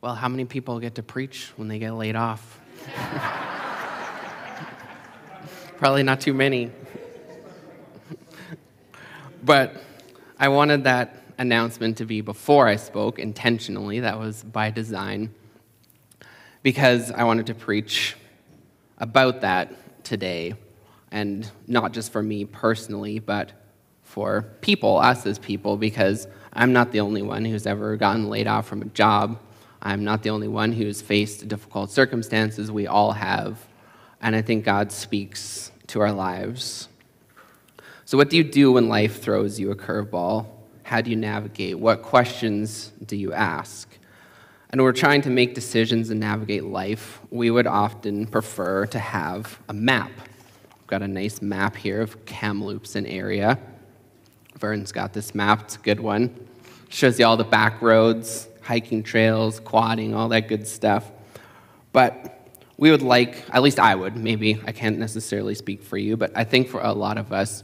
Well, how many people get to preach when they get laid off? Probably not too many. But I wanted that announcement to be before I spoke intentionally. That was by design, because I wanted to preach about that today, and not just for me personally, but for people, us as people, because I'm not the only one who's ever gotten laid off from a job. I'm not the only one who's faced difficult circumstances. We all have, and I think God speaks to our lives. So what do you do when life throws you a curveball? How do you navigate? What questions do you ask? And when we're trying to make decisions and navigate life, we would often prefer to have a map. I've got a nice map here of Kamloops and area. Vern's got this map. It's a good one. Shows you all the back roads, hiking trails, quadding, all that good stuff. But we would like, at least I would, maybe I can't necessarily speak for you, but I think for a lot of us,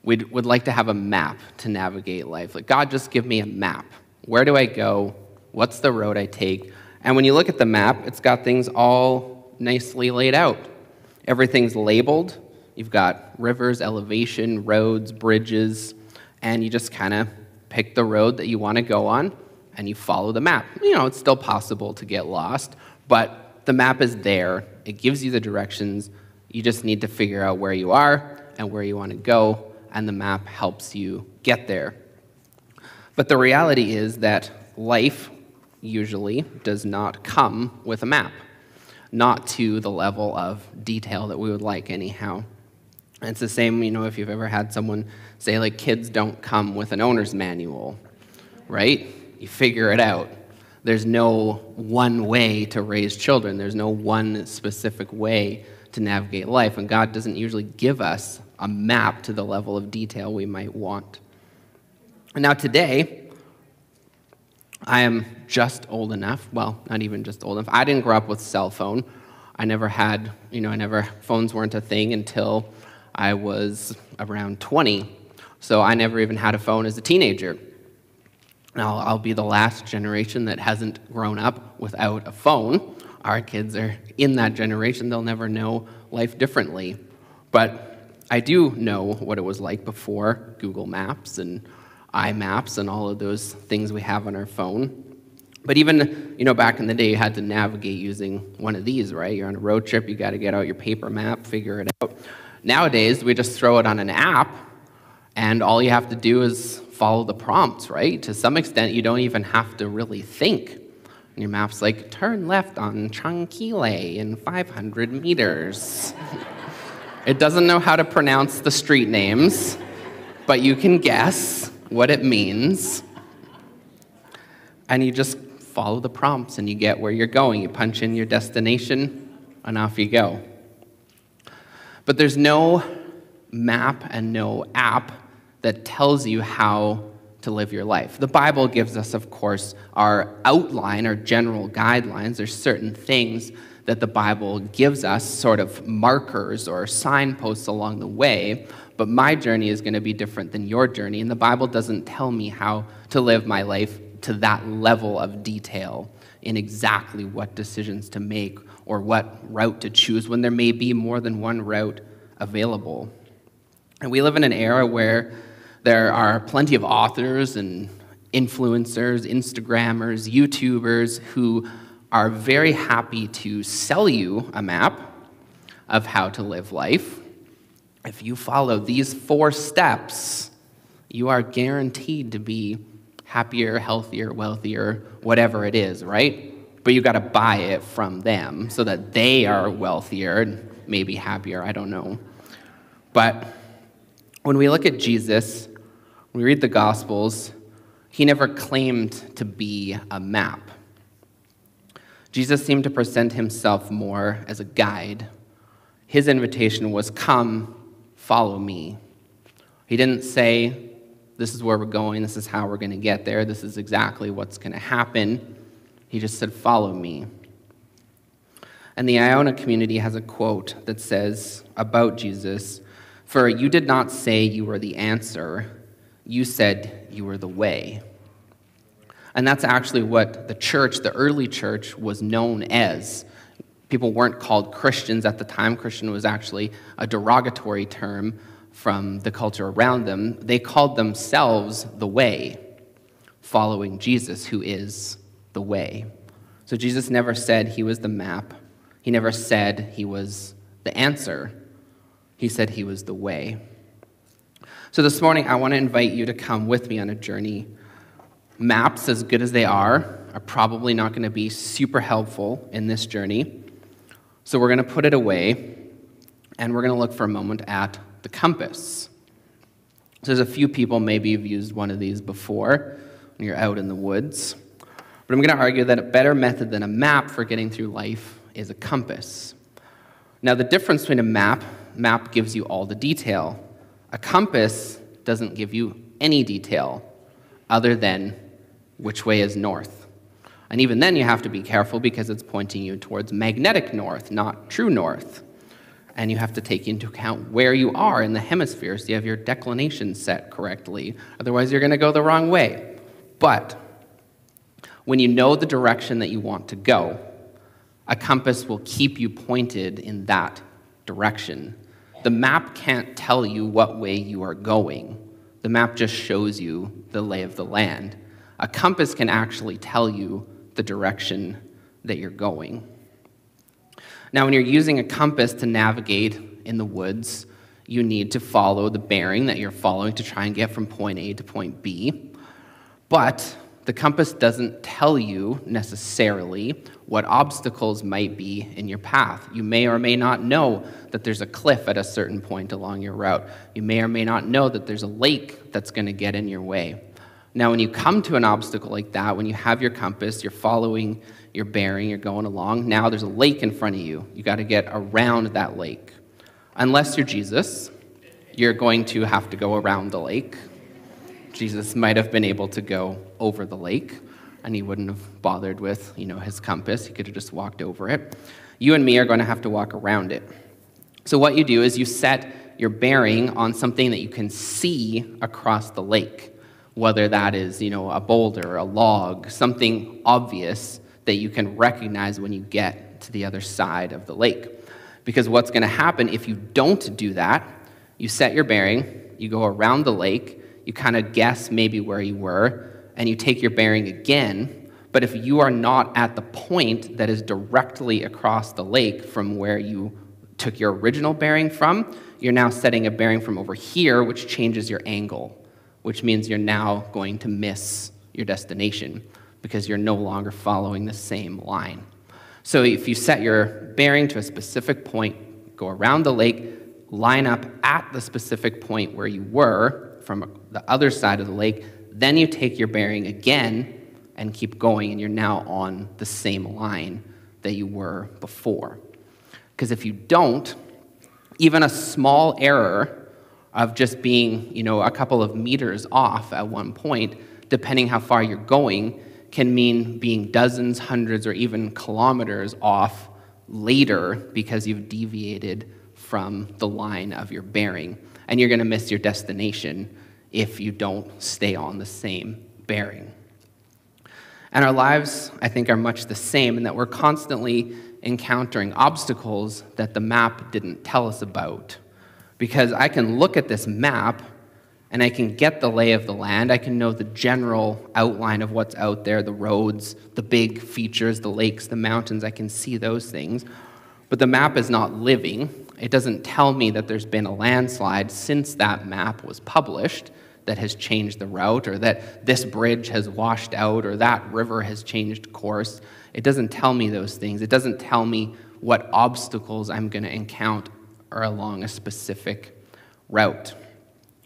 we would like to have a map to navigate life. Like, God, just give me a map. Where do I go? What's the road I take? And when you look at the map, it's got things all nicely laid out. Everything's labeled. You've got rivers, elevation, roads, bridges, and you just kind of pick the road that you want to go on, and you follow the map. You know, it's still possible to get lost, but the map is there. It gives you the directions. You just need to figure out where you are and where you want to go, and the map helps you get there. But the reality is that life usually does not come with a map, not to the level of detail that we would like anyhow. And it's the same, if you've ever had someone say, like, kids don't come with an owner's manual, right? You figure it out. There's no one way to raise children. There's no one specific way to navigate life, and God doesn't usually give us a map to the level of detail we might want. And now today, I am just old enough, well, not even just old enough. I didn't grow up with a cell phone. I never had, phones weren't a thing until I was around 20. So I never even had a phone as a teenager. Now, I'll be the last generation that hasn't grown up without a phone. Our kids are in that generation. They'll never know life differently. But I do know what it was like before Google Maps and iMaps and all of those things we have on our phone. But even, back in the day, you had to navigate using one of these, right? You're on a road trip, you got to get out your paper map, figure it out. Nowadays, we just throw it on an app, and all you have to do is follow the prompts, right? To some extent, you don't even have to really think. And your map's like, turn left on Tranquille in 500 meters. It doesn't know how to pronounce the street names, but you can guess what it means. And you just follow the prompts, and you get where you're going. You punch in your destination, and off you go. But there's no map and no app that tells you how to live your life. The Bible gives us, of course, our outline, our general guidelines. There's certain things that the Bible gives us, sort of markers or signposts along the way, but my journey is going to be different than your journey, and the Bible doesn't tell me how to live my life to that level of detail in exactly what decisions to make or what route to choose when there may be more than one route available. And we live in an era where there are plenty of authors and influencers, Instagrammers, YouTubers who are very happy to sell you a map of how to live life. If you follow these 4 steps, you are guaranteed to be happier, healthier, wealthier, whatever it is, right? But you got to buy it from them so that they are wealthier and maybe happier, I don't know. But when we look at Jesus, when we read the Gospels, he never claimed to be a map. Jesus seemed to present himself more as a guide. His invitation was, come, follow me. He didn't say, this is where we're going, this is how we're going to get there, this is exactly what's going to happen. He just said, follow me. And the Iona community has a quote that says about Jesus, for you did not say you were the answer, you said you were the way. And that's actually what the church, the early church, was known as. People weren't called Christians at the time. Christian was actually a derogatory term from the culture around them. They called themselves the Way, following Jesus, who is the Way. So Jesus never said he was the map. He never said he was the answer. He said he was the way. So this morning, I want to invite you to come with me on a journey. Maps, as good as they are probably not going to be super helpful in this journey. So we're going to put it away, and we're going to look for a moment at the compass. So there's a few people maybe you've used one of these before when you're out in the woods. But I'm going to argue that a better method than a map for getting through life is a compass. Now, the difference between a map gives you all the detail. A compass doesn't give you any detail other than which way is north. And even then, you have to be careful because it's pointing you towards magnetic north, not true north. And you have to take into account where you are in the hemisphere so you have your declination set correctly. Otherwise, you're going to go the wrong way. But when you know the direction that you want to go, a compass will keep you pointed in that direction. The map can't tell you what way you are going. The map just shows you the lay of the land. A compass can actually tell you the direction that you're going. Now, when you're using a compass to navigate in the woods, you need to follow the bearing that you're following to try and get from point A to point B. But the compass doesn't tell you necessarily what obstacles might be in your path. You may or may not know that there's a cliff at a certain point along your route. You may or may not know that there's a lake that's going to get in your way. Now, when you come to an obstacle like that, when you have your compass, you're following your bearing, you're going along, now there's a lake in front of you. You got to get around that lake. Unless you're Jesus, you're going to have to go around the lake. Jesus might have been able to go over the lake, and he wouldn't have bothered with, his compass. He could have just walked over it. You and me are going to have to walk around it. So what you do is you set your bearing on something that you can see across the lake, whether that is, a boulder, a log, something obvious that you can recognize when you get to the other side of the lake. Because what's going to happen if you don't do that, you set your bearing, you go around the lake, you kind of guess maybe where you were, and you take your bearing again. But if you are not at the point that is directly across the lake from where you took your original bearing from, you're now setting a bearing from over here, which changes your angle, which means you're now going to miss your destination because you're no longer following the same line. So if you set your bearing to a specific point, go around the lake, line up at the specific point where you were from the other side of the lake, then you take your bearing again and keep going, and you're now on the same line that you were before. Because if you don't, even a small error of just being, a couple of meters off at one point, depending how far you're going, can mean being dozens, hundreds, or even kilometers off later because you've deviated from the line of your bearing. And you're going to miss your destination if you don't stay on the same bearing. And our lives, I think, are much the same in that we're constantly encountering obstacles that the map didn't tell us about. Because I can look at this map and I can get the lay of the land. I can know the general outline of what's out there, the roads, the big features, the lakes, the mountains. I can see those things. But the map is not living. It doesn't tell me that there's been a landslide since that map was published that has changed the route, or that this bridge has washed out, or that river has changed course. It doesn't tell me those things. It doesn't tell me what obstacles I'm going to encounter along a specific route.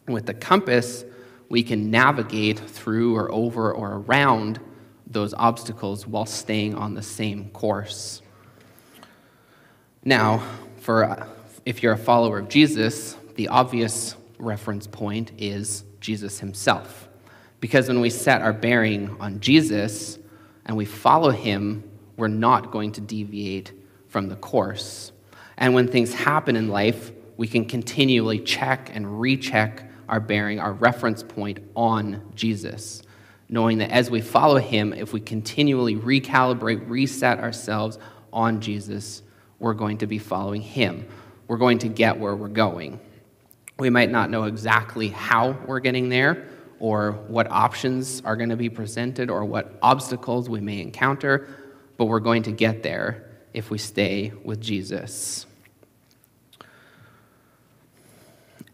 With the compass, we can navigate through or over or around those obstacles while staying on the same course. Now, if you're a follower of Jesus, the obvious reference point is Jesus himself. Because when we set our bearing on Jesus and we follow him, we're not going to deviate from the course. And when things happen in life, we can continually check and recheck our bearing, our reference point on Jesus. knowing that as we follow him, if we continually recalibrate, reset ourselves on Jesus, we're going to be following him. We're going to get where we're going. We might not know exactly how we're getting there, or what options are going to be presented, or what obstacles we may encounter, but we're going to get there if we stay with Jesus.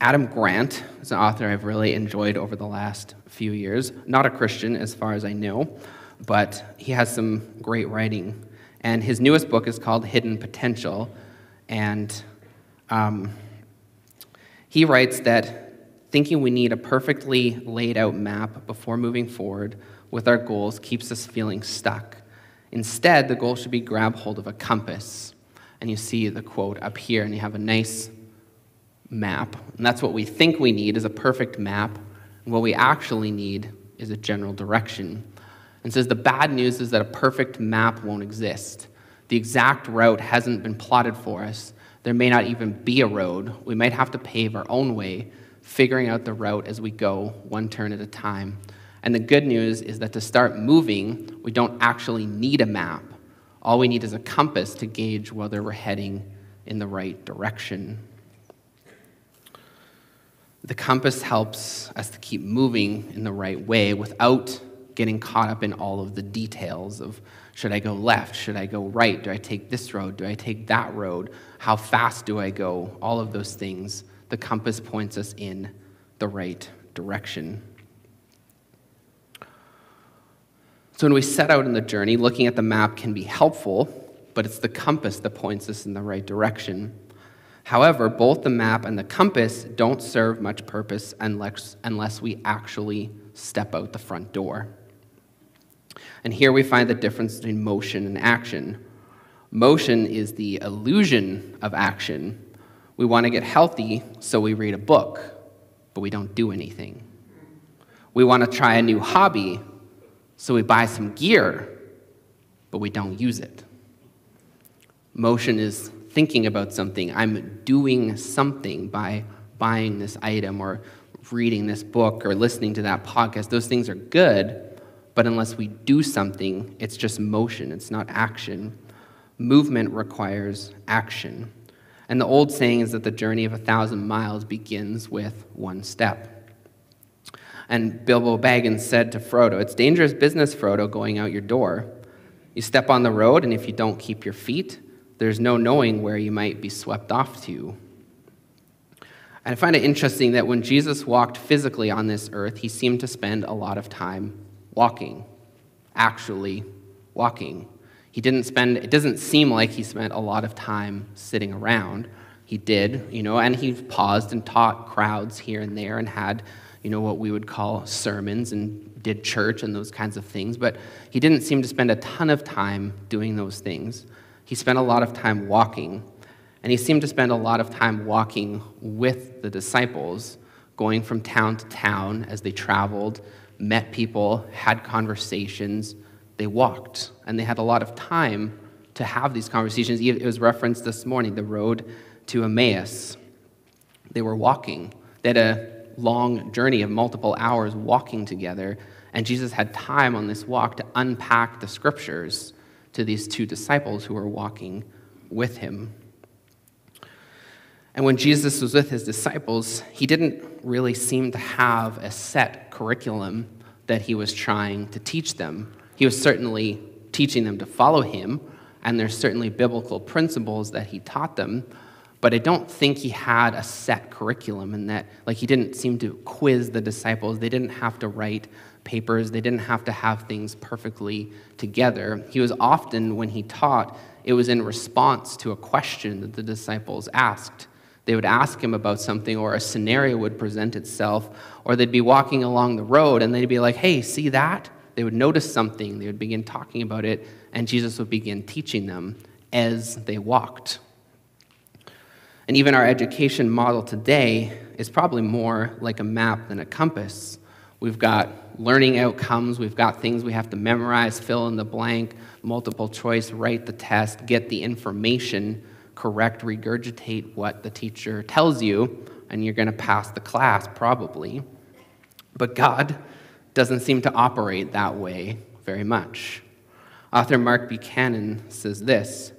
Adam Grant is an author I've really enjoyed over the last few years. Not a Christian, as far as I know, but he has some great writing. And his newest book is called Hidden Potential, and he writes that thinking we need a perfectly laid out map before moving forward with our goals keeps us feeling stuck. Instead, the goal should be grab hold of a compass. And you see the quote up here, and you have a nice map. And that's what we think we need, is a perfect map. And what we actually need is a general direction. And says the bad news is that a perfect map won't exist. The exact route hasn't been plotted for us. There may not even be a road. We might have to pave our own way, figuring out the route as we go, one turn at a time. And the good news is that to start moving, we don't actually need a map. All we need is a compass to gauge whether we're heading in the right direction. The compass helps us to keep moving in the right way without getting caught up in all of the details of, should I go left? Should I go right? Do I take this road? Do I take that road? How fast do I go? All of those things. The compass points us in the right direction. So when we set out on the journey, looking at the map can be helpful, but it's the compass that points us in the right direction. However, both the map and the compass don't serve much purpose unless we actually step out the front door. And here we find the difference between motion and action. Motion is the illusion of action. We want to get healthy, so we read a book, but we don't do anything. We want to try a new hobby, so we buy some gear, but we don't use it. Motion is thinking about something. I'm doing something by buying this item or reading this book or listening to that podcast. Those things are good, but unless we do something, it's just motion. It's not action. Movement requires action. And the old saying is that the journey of 1,000 miles begins with one step. And Bilbo Baggins said to Frodo, "It's dangerous business, Frodo, going out your door. You step on the road, and if you don't keep your feet, there's no knowing where you might be swept off to." And I find it interesting that when Jesus walked physically on this earth, he seemed to spend a lot of time walking, actually walking. It doesn't seem like he spent a lot of time sitting around. He did, and he paused and taught crowds here and there and had, what we would call sermons and did church and those kinds of things. But he didn't seem to spend a ton of time doing those things. He spent a lot of time walking. And he seemed to spend a lot of time walking with the disciples, going from town to town as they traveled, met people, had conversations. They walked, and they had a lot of time to have these conversations. It was referenced this morning, the road to Emmaus. They were walking. They had a long journey of multiple hours walking together, and Jesus had time on this walk to unpack the scriptures to these two disciples who were walking with him. And when Jesus was with his disciples, he didn't really seem to have a set curriculum that he was trying to teach them. He was certainly teaching them to follow him, and there's certainly biblical principles that he taught them, but I don't think he had a set curriculum in that, he didn't seem to quiz the disciples. They didn't have to write papers. They didn't have to have things perfectly together. He was often, when he taught, it was in response to a question that the disciples asked. They would ask him about something, or a scenario would present itself, or they'd be walking along the road, and they'd be like, "Hey, see that?" They would notice something, they would begin talking about it, and Jesus would begin teaching them as they walked. And even our education model today is probably more like a map than a compass. We've got learning outcomes, we've got things we have to memorize, fill in the blank, multiple choice, write the test, get the information correct, regurgitate what the teacher tells you, and you're going to pass the class probably. But God doesn't seem to operate that way very much. Author Mark Buchanan says this: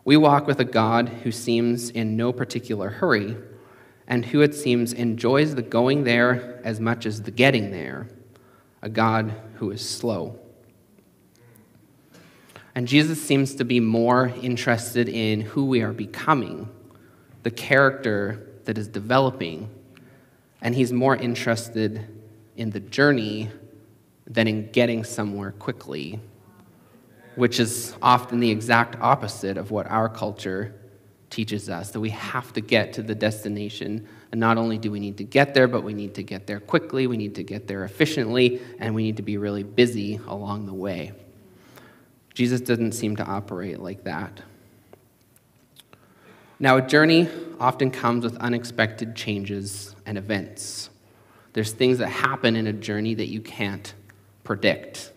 "We walk with a God who seems in no particular hurry, and who it seems enjoys the going there as much as the getting there, a God who is slow." And Jesus seems to be more interested in who we are becoming, the character that is developing, and he's more interested in the journey than in getting somewhere quickly, which is often the exact opposite of what our culture teaches us, that we have to get to the destination. And not only do we need to get there, but we need to get there quickly, we need to get there efficiently, and we need to be really busy along the way. Jesus doesn't seem to operate like that. Now, a journey often comes with unexpected changes and events. There's things that happen in a journey that you can't predict.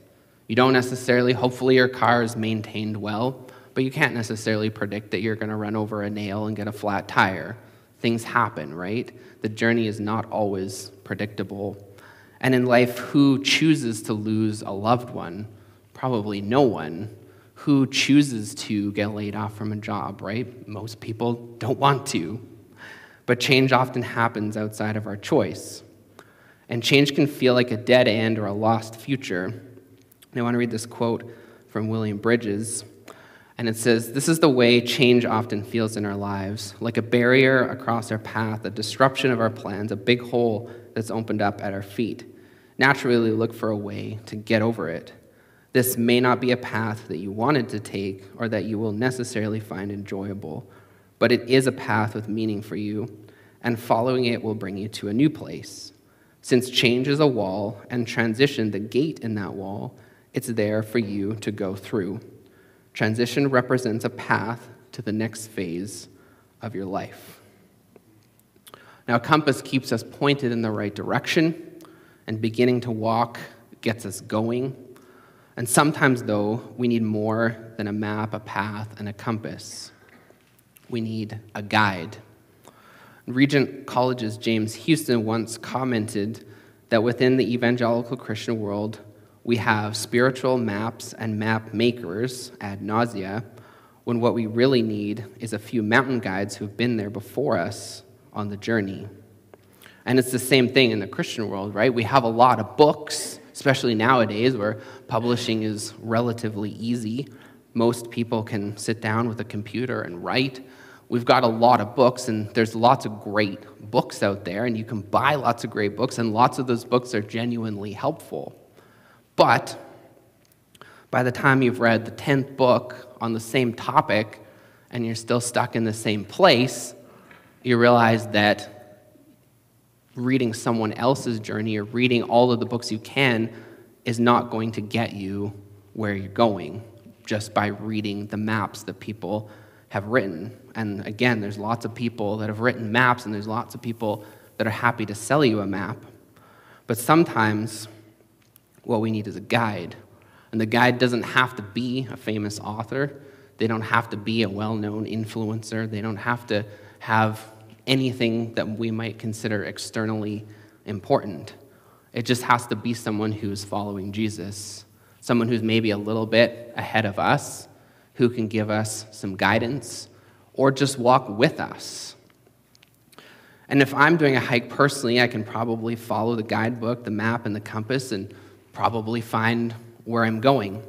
You don't necessarily, hopefully your car is maintained well, but you can't necessarily predict that you're going to run over a nail and get a flat tire. Things happen, right? The journey is not always predictable. And in life, who chooses to lose a loved one? Probably no one. Who chooses to get laid off from a job, right? Most people don't want to. But change often happens outside of our choice. And change can feel like a dead end or a lost future. And I want to read this quote from William Bridges. And it says, "This is the way change often feels in our lives, like a barrier across our path, a disruption of our plans, a big hole that's opened up at our feet. Naturally, we look for a way to get over it. This may not be a path that you wanted to take or that you will necessarily find enjoyable, but it is a path with meaning for you, and following it will bring you to a new place. Since change is a wall and transition the gate in that wall, it's there for you to go through. Transition represents a path to the next phase of your life." Now, a compass keeps us pointed in the right direction, and beginning to walk gets us going. And sometimes, though, we need more than a map, a path, and a compass. We need a guide. Regent College's James Houston once commented that within the evangelical Christian world, we have spiritual maps and map makers ad nausea, when what we really need is a few mountain guides who've been there before us on the journey. And it's the same thing in the Christian world, right? We have a lot of books, especially nowadays where publishing is relatively easy. Most people can sit down with a computer and write. We've got a lot of books, and there's lots of great books out there, and you can buy lots of great books, and lots of those books are genuinely helpful. But by the time you've read the 10th book on the same topic, and you're still stuck in the same place, you realize that reading someone else's journey or reading all of the books you can is not going to get you where you're going just by reading the maps that people have written. And again, there's lots of people that have written maps, and there's lots of people that are happy to sell you a map. But sometimes what we need is a guide. And the guide doesn't have to be a famous author. They don't have to be a well-known influencer. They don't have to have anything that we might consider externally important. It just has to be someone who's following Jesus, someone who's maybe a little bit ahead of us, who can give us some guidance or just walk with us. And if I'm doing a hike personally, I can probably follow the guidebook, the map, and the compass and probably find where I'm going.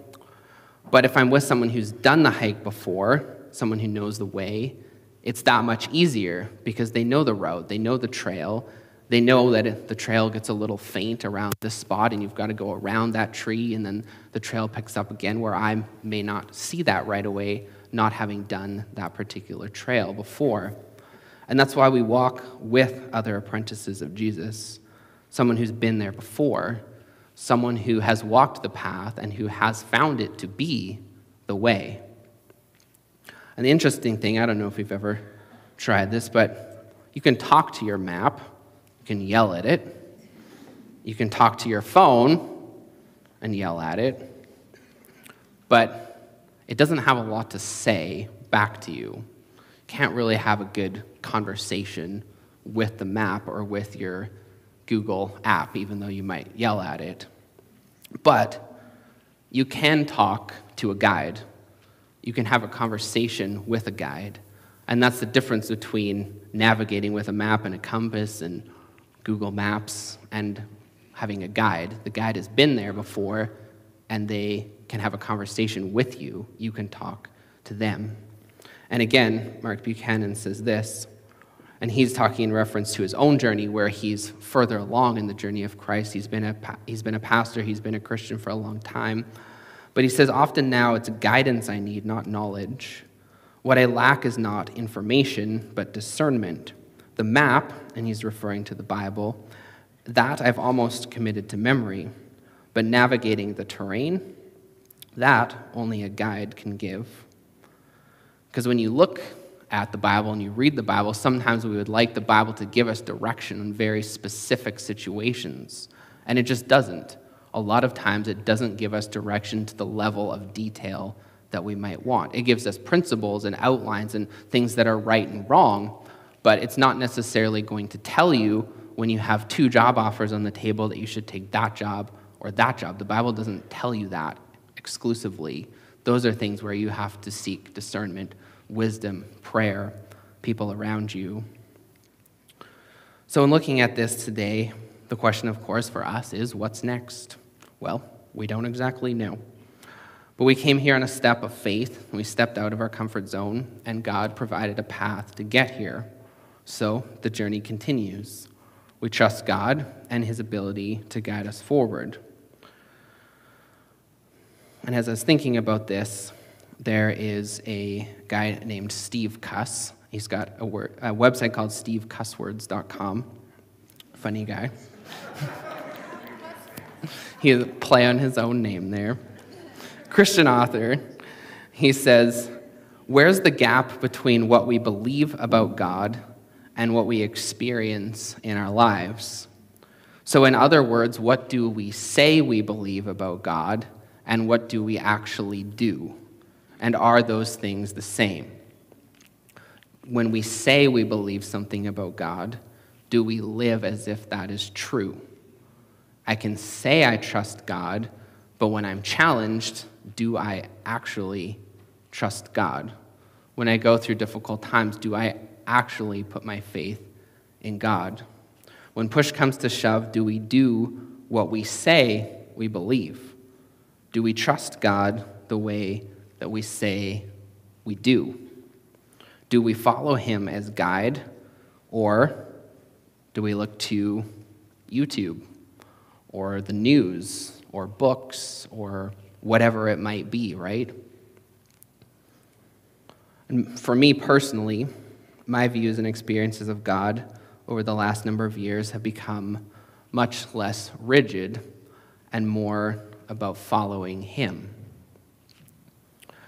But if I'm with someone who's done the hike before, someone who knows the way, it's that much easier because they know the route, they know the trail, they know that the trail gets a little faint around this spot and you've got to go around that tree, and then the trail picks up again where I may not see that right away, not having done that particular trail before. And that's why we walk with other apprentices of Jesus, someone who's been there before, someone who has walked the path and who has found it to be the way. And the interesting thing, I don't know if you've ever tried this, but you can talk to your map, you can yell at it, you can talk to your phone and yell at it, but it doesn't have a lot to say back to you. You can't really have a good conversation with the map or with your Google app, even though you might yell at it. But you can talk to a guide. You can have a conversation with a guide. And that's the difference between navigating with a map and a compass and Google Maps and having a guide. The guide has been there before, and they can have a conversation with you. You can talk to them. And again, Mark Buchanan says this, and he's talking in reference to his own journey where he's further along in the journey of Christ. He's been a pastor, he's been a Christian for a long time. But he says, often now it's guidance I need, not knowledge. What I lack is not information, but discernment. The map, and he's referring to the Bible, that I've almost committed to memory. But navigating the terrain, that only a guide can give. Because when you look at the Bible and you read the Bible, sometimes we would like the Bible to give us direction in very specific situations, and it just doesn't. A lot of times it doesn't give us direction to the level of detail that we might want. It gives us principles and outlines and things that are right and wrong, but it's not necessarily going to tell you when you have 2 job offers on the table that you should take that job or that job. The Bible doesn't tell you that exclusively. Those are things where you have to seek discernment, wisdom, prayer, people around you. So in looking at this today, the question, of course, for us is, what's next? Well, we don't exactly know. But we came here on a step of faith. We stepped out of our comfort zone, and God provided a path to get here. So the journey continues. We trust God and his ability to guide us forward. And as I was thinking about this, there is a guy named Steve Cuss. He's got a website called stevecusswords.com. Funny guy. He has a play on his own name there. Christian author. He says, where's the gap between what we believe about God and what we experience in our lives? So in other words, what do we say we believe about God, and what do we actually do? And are those things the same? When we say we believe something about God, do we live as if that is true? I can say I trust God, but when I'm challenged, do I actually trust God? When I go through difficult times, do I actually put my faith in God? When push comes to shove, do we do what we say we believe? Do we trust God the way that we say we do? Do we follow him as guide, or do we look to YouTube or the news or books or whatever it might be, right? And for me personally, my views and experiences of God over the last number of years have become much less rigid and more about following him.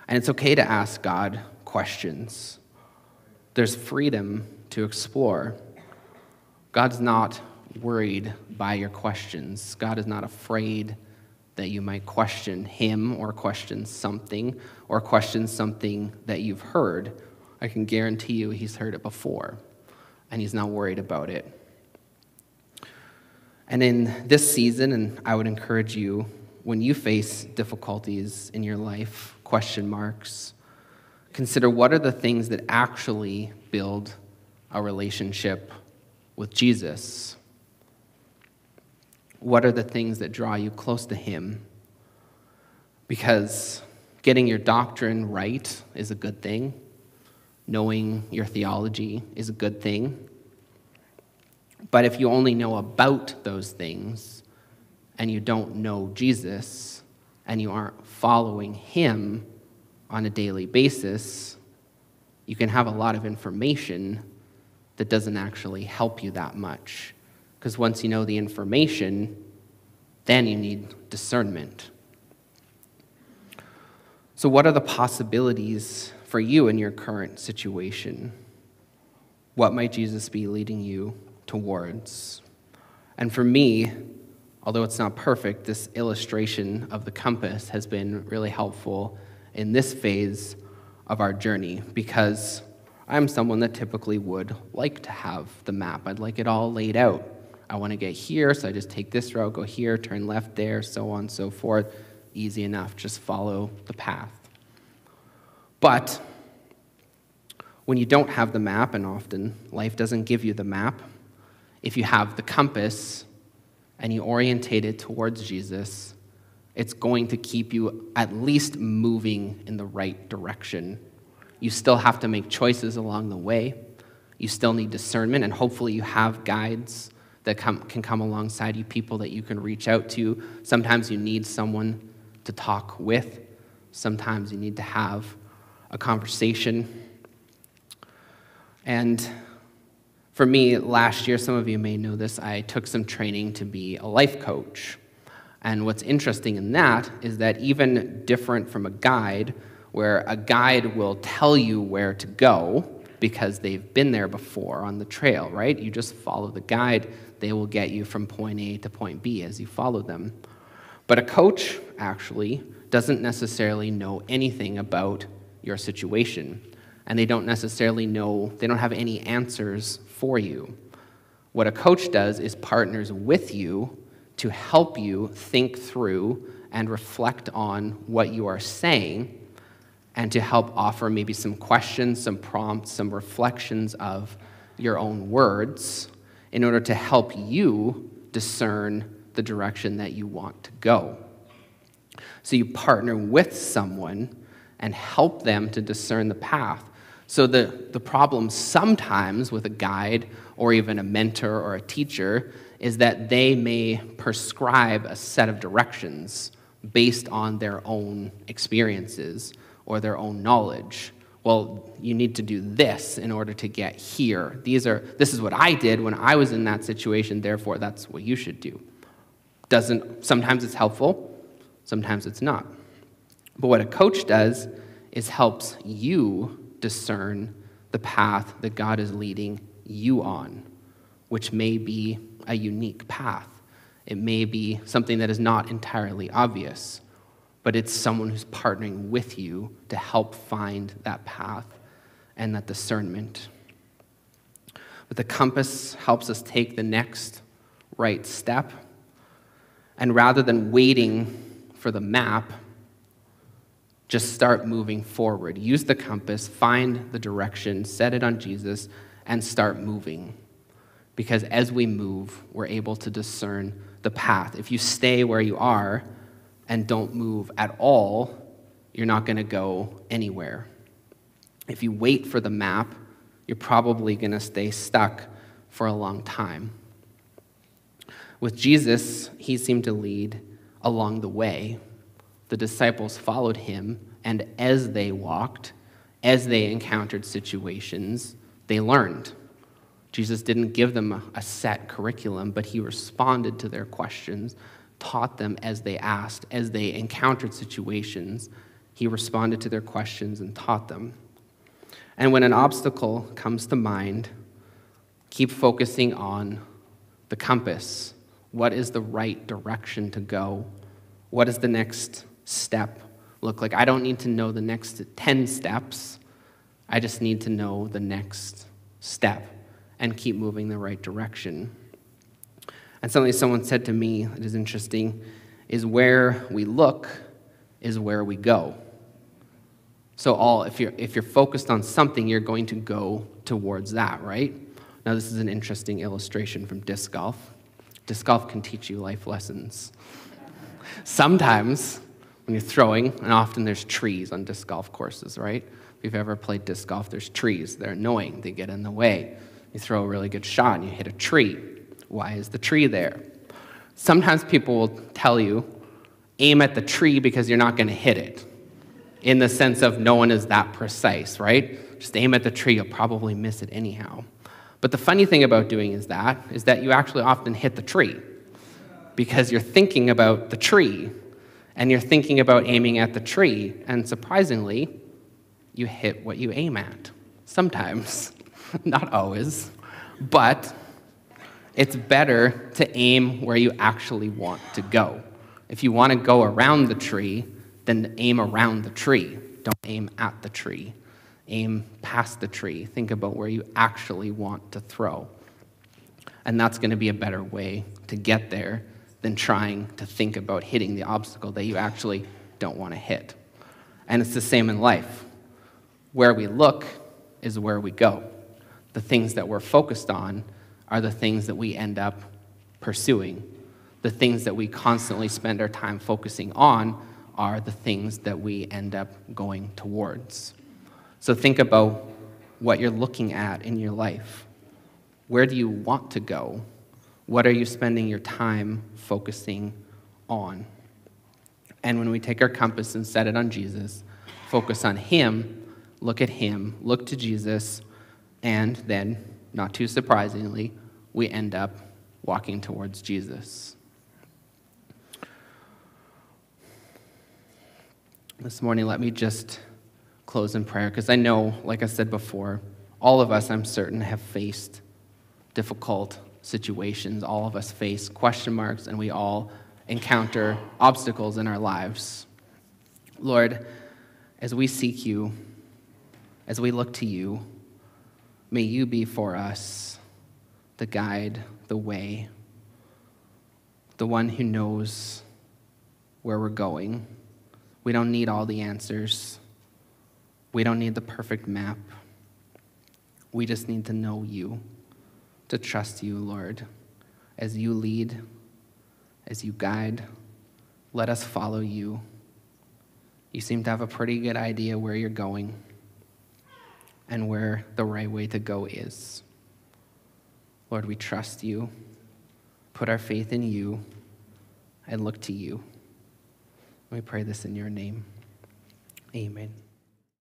And it's okay to ask God questions. There's freedom to explore. God's not worried by your questions. God is not afraid that you might question him or question something that you've heard. I can guarantee you he's heard it before, and he's not worried about it. And in this season, and I would encourage you, when you face difficulties in your life, question marks, consider what are the things that actually build a relationship with Jesus. What are the things that draw you close to him? Because getting your doctrine right is a good thing. Knowing your theology is a good thing. But if you only know about those things and you don't know Jesus and you aren't following him on a daily basis, you can have a lot of information that doesn't actually help you that much. Because once you know the information, then you need discernment. So what are the possibilities for you in your current situation? What might Jesus be leading you towards? And for me, although it's not perfect, this illustration of the compass has been really helpful in this phase of our journey, because I'm someone that typically would like to have the map. I'd like it all laid out. I want to get here, so I just take this route, go here, turn left there, so on and so forth. Easy enough, just follow the path. But when you don't have the map, and often life doesn't give you the map, if you have the compass and you orientate it towards Jesus, it's going to keep you at least moving in the right direction. You still have to make choices along the way. You still need discernment, and hopefully you have guides that can come alongside you, people that you can reach out to. Sometimes you need someone to talk with. Sometimes you need to have a conversation. And for me, last year, some of you may know this, I took some training to be a life coach. And what's interesting in that is that even different from a guide, where a guide will tell you where to go because they've been there before on the trail, right? You just follow the guide. They will get you from point A to point B as you follow them. But a coach actually doesn't necessarily know anything about your situation. And they don't necessarily know, they don't have any answers for you. What a coach does is partners with you to help you think through and reflect on what you are saying, and to help offer maybe some questions, some prompts, some reflections of your own words in order to help you discern the direction that you want to go. So you partner with someone and help them to discern the path. So the problem sometimes with a guide or even a mentor or a teacher is that they may prescribe a set of directions based on their own experiences or their own knowledge. Well, you need to do this in order to get here. This is what I did when I was in that situation, therefore that's what you should do. Sometimes it's helpful, sometimes it's not. But what a coach does is helps you discern the path that God is leading you on, which may be a unique path. It may be something that is not entirely obvious, but it's someone who's partnering with you to help find that path and that discernment. But the compass helps us take the next right step, and rather than waiting for the map, just start moving forward. Use the compass, find the direction, set it on Jesus, and start moving. Because as we move, we're able to discern the path. If you stay where you are and don't move at all, you're not going to go anywhere. If you wait for the map, you're probably going to stay stuck for a long time. With Jesus, he seemed to lead along the way. The disciples followed him, and as they walked, as they encountered situations, they learned. Jesus didn't give them a set curriculum, but he responded to their questions, taught them as they asked, as they encountered situations. He responded to their questions and taught them. And when an obstacle comes to mind, keep focusing on the compass. What is the right direction to go? What does the next step look like? I don't need to know the next 10 steps. I just need to know the next step and keep moving the right direction. And something someone said to me that is interesting is where we look is where we go. So if you're focused on something, you're going to go towards that, right? Now this is an interesting illustration from disc golf. Disc golf can teach you life lessons. Sometimes when you're throwing, and often there's trees on disc golf courses, right? If you've ever played disc golf, there's trees. They're annoying. They get in the way. You throw a really good shot and you hit a tree. Why is the tree there? Sometimes people will tell you, aim at the tree because you're not going to hit it. In the sense of no one is that precise, right? Just aim at the tree, you'll probably miss it anyhow. But the funny thing about doing is that you actually often hit the tree because you're thinking about the tree and you're thinking about aiming at the tree, and surprisingly, you hit what you aim at. Sometimes, not always, but it's better to aim where you actually want to go. If you want to go around the tree, then aim around the tree. Don't aim at the tree. Aim past the tree. Think about where you actually want to throw. And that's going to be a better way to get there than trying to think about hitting the obstacle that you actually don't want to hit. And it's the same in life. Where we look is where we go. The things that we're focused on are the things that we end up pursuing. The things that we constantly spend our time focusing on are the things that we end up going towards. So think about what you're looking at in your life. Where do you want to go? What are you spending your time focusing on? And when we take our compass and set it on Jesus, focus on Him, look at Him, look to Jesus, and then, not too surprisingly, we end up walking towards Jesus. This morning, let me just close in prayer, because I know, like I said before, all of us, I'm certain, have faced difficult situations. All of us face question marks, and we all encounter obstacles in our lives. Lord, as we seek you, as we look to you, may you be for us the guide, the way, the one who knows where we're going. We don't need all the answers. We don't need the perfect map. We just need to know you, to trust you, Lord. As you lead, as you guide, let us follow you. You seem to have a pretty good idea where you're going and where the right way to go is. Lord, we trust you, put our faith in you, and look to you. We pray this in your name. Amen.